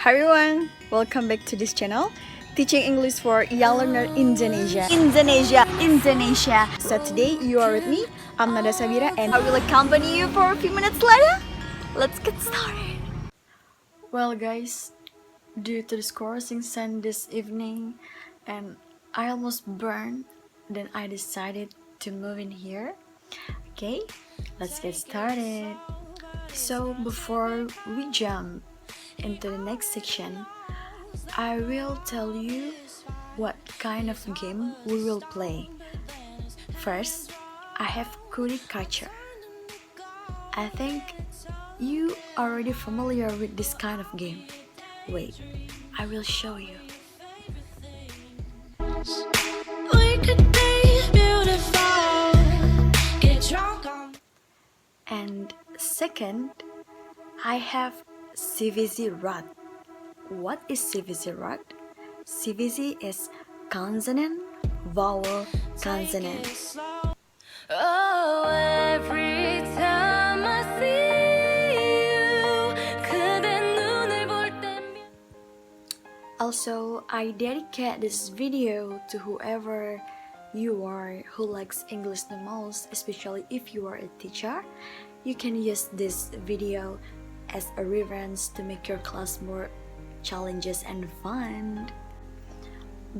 Hi everyone, welcome back to this channel, teaching English for young learner Indonesia. Indonesia. So today you are with me. I'm Nada Shabira, and I will accompany you for a few minutes later. Let's get started. Well, guys, due to the scorching sun this evening, and I almost burned, then I decided to move in here. Okay, let's get started. So before we jump into the next section, I will tell you what kind of game we will play. First, I have Cootie catcher. I think you are already familiar with this kind of game. Wait, I will show you. And second, I have CVC rod. What is CVC rod? CVC is consonant, vowel, consonant. Oh, every time I see you, 그대 눈을 볼 때면. Also, I dedicate this video to whoever you are who likes English the most, especially if you are a teacher. You can use this video as a reference to make your class more challenges and fun.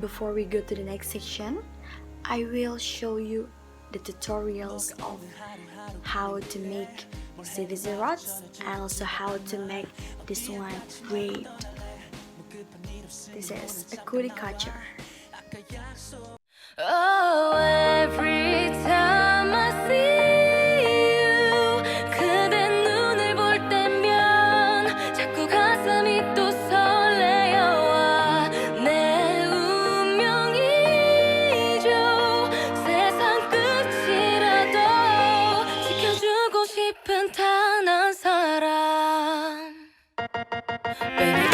Before we go to the next section, I will show you the tutorials of how to make CVC rods and also how to make this one. Wait, this is a Cootie catcher. Oh, every time I see you, 그대 눈을 볼 때면 자꾸 가슴이 또 설레어와 내 운명이죠. 세상 끝이라도 지켜주고 싶은 단 한 사람. Baby,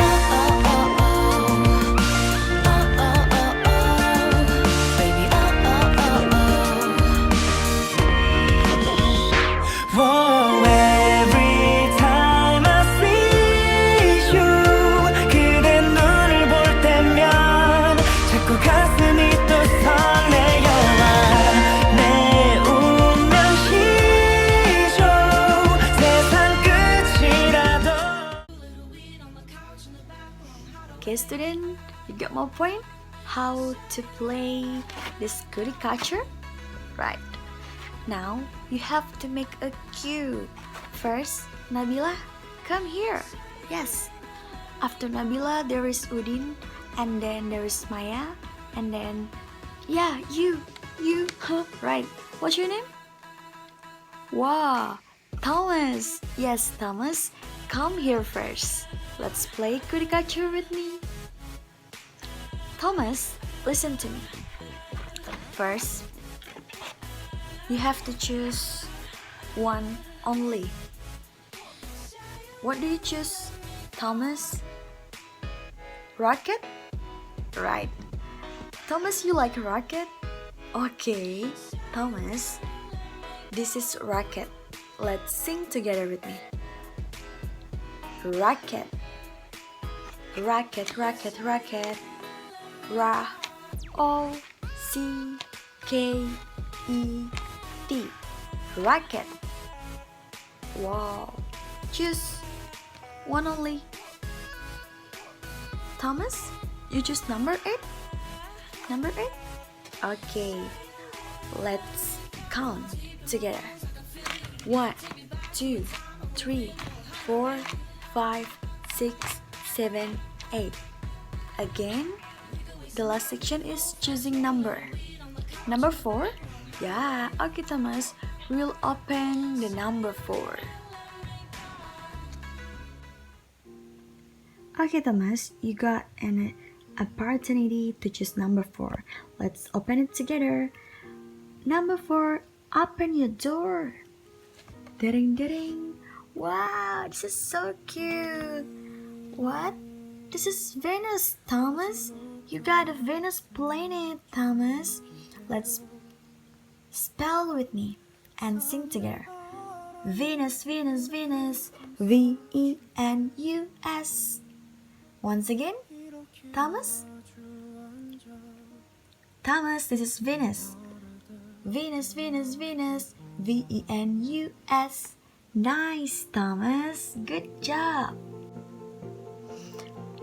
okay, student, you got my point? How to play this Cootie catcher? Right. Now, you have to make a cue. First, Nabila, come here. Yes. After Nabila, there is Udin, and then there is Maya, and then, yeah, you, huh, right. What's your name? Wow, Thomas. Yes, Thomas, come here first. Let's play Cootie catcher with me. Thomas, listen to me. First, you have to choose one only. What do you choose, Thomas? Rocket? Right. Thomas, you like rocket? Okay, Thomas, this is rocket. Let's sing together with me. Rocket. Rocket, rocket, rocket. Ra, O, C, K, E, T. Rocket. Wow. Choose one only. Thomas, you choose number 8? Number 8? Okay. Let's count together. 1, 2, 3, 4, 5, 6, 7, 8. Again, the last section is choosing number. Number 4? Yeah, okay, Thomas. We'll open the number 4. Okay, Thomas, you got an opportunity to choose number 4. Let's open it together. Number 4, open your door. Ding, ding. Wow, this is so cute. What? This is Venus, Thomas. You got a Venus planet, Thomas. Let's spell with me and sing together. Venus, Venus, Venus, V-E-N-U-S. Once again, Thomas? Thomas, this is Venus. Venus, Venus, Venus. Venus. Nice, Thomas. Good job.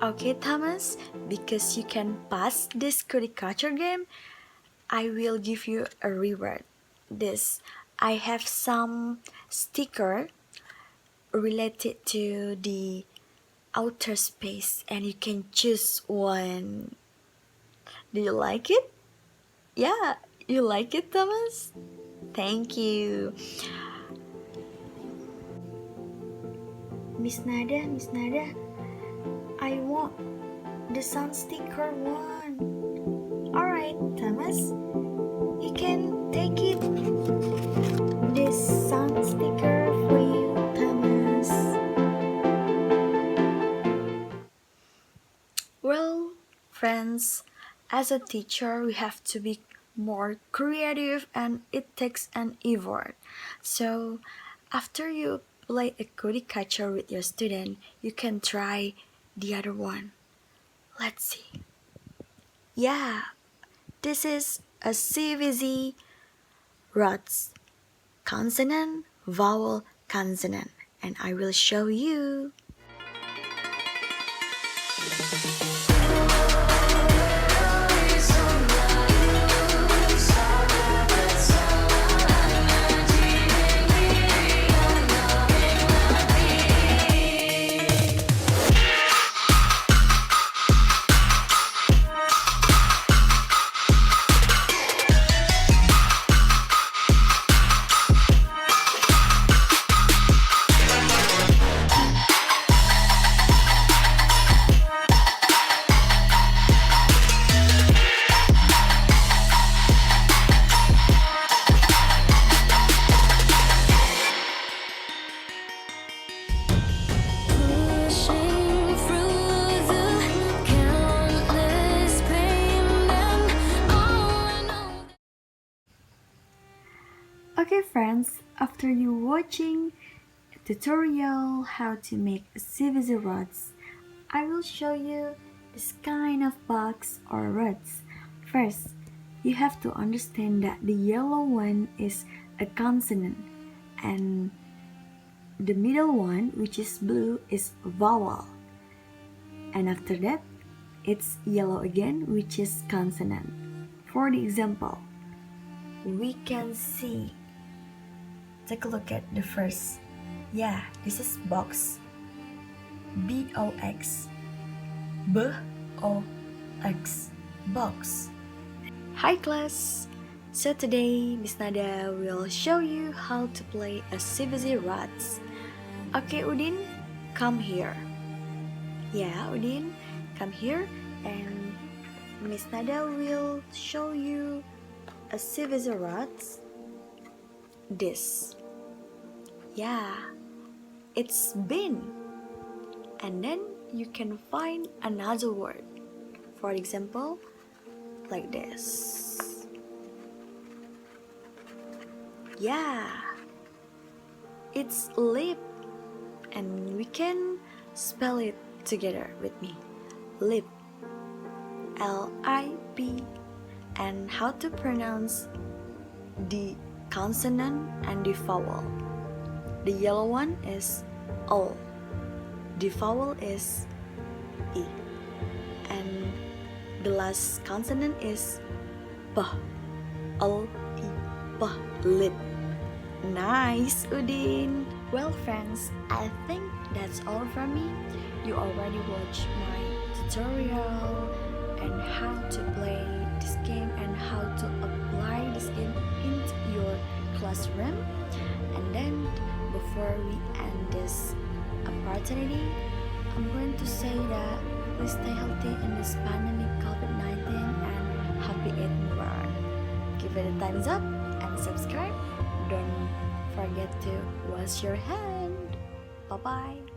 Okay, Thomas, because you can pass this Cootie culture game, I will give you a reward. I have some sticker related to the outer space and you can choose one. Do you like it? Yeah, you like it, Thomas? Thank you. Miss Nada, I want the sun sticker one. Alright, Thomas, you can take it. This sun sticker for you, Thomas. Well, friends, as a teacher, we have to be more creative and it takes an effort. So, after you play a Cootie catcher with your student, you can try the other one. Let's see. Yeah, this is a CVC rods. Consonant, vowel, consonant. And I will show you. Okay friends, after you watching a tutorial how to make a CVC rods, I will show you this kind of box or rods. First, you have to understand that the yellow one is a consonant and the middle one, which is blue, is vowel. And after that, it's yellow again, which is consonant. For the example, we can see. Take a look at the first. Yeah, this is box. B-O-X. B-O-X. Box. Hi class! So today, Miss Nada will show you how to play a CVC rods. Okay, Udin, come here. Yeah, Udin, come here and Miss Nada will show you a CVC rods. This. Yeah, it's bin. And then you can find another word. For example, like this. Yeah, it's lip. And we can spell it together with me. Lip. L-I-P. And how to pronounce the consonant and the vowel. The yellow one is O. The vowel is E. And the last consonant is P. O-E. P. Lip. Nice, Udin. Well, friends, I think that's all from me. You already watched my tutorial and how to play this game and how to apply this game into your classroom. And then before we end this opportunity, I'm going to say that please stay healthy in this pandemic COVID-19 and happy eating world. Give it a thumbs up and subscribe. Don't forget to wash your hand. Bye bye.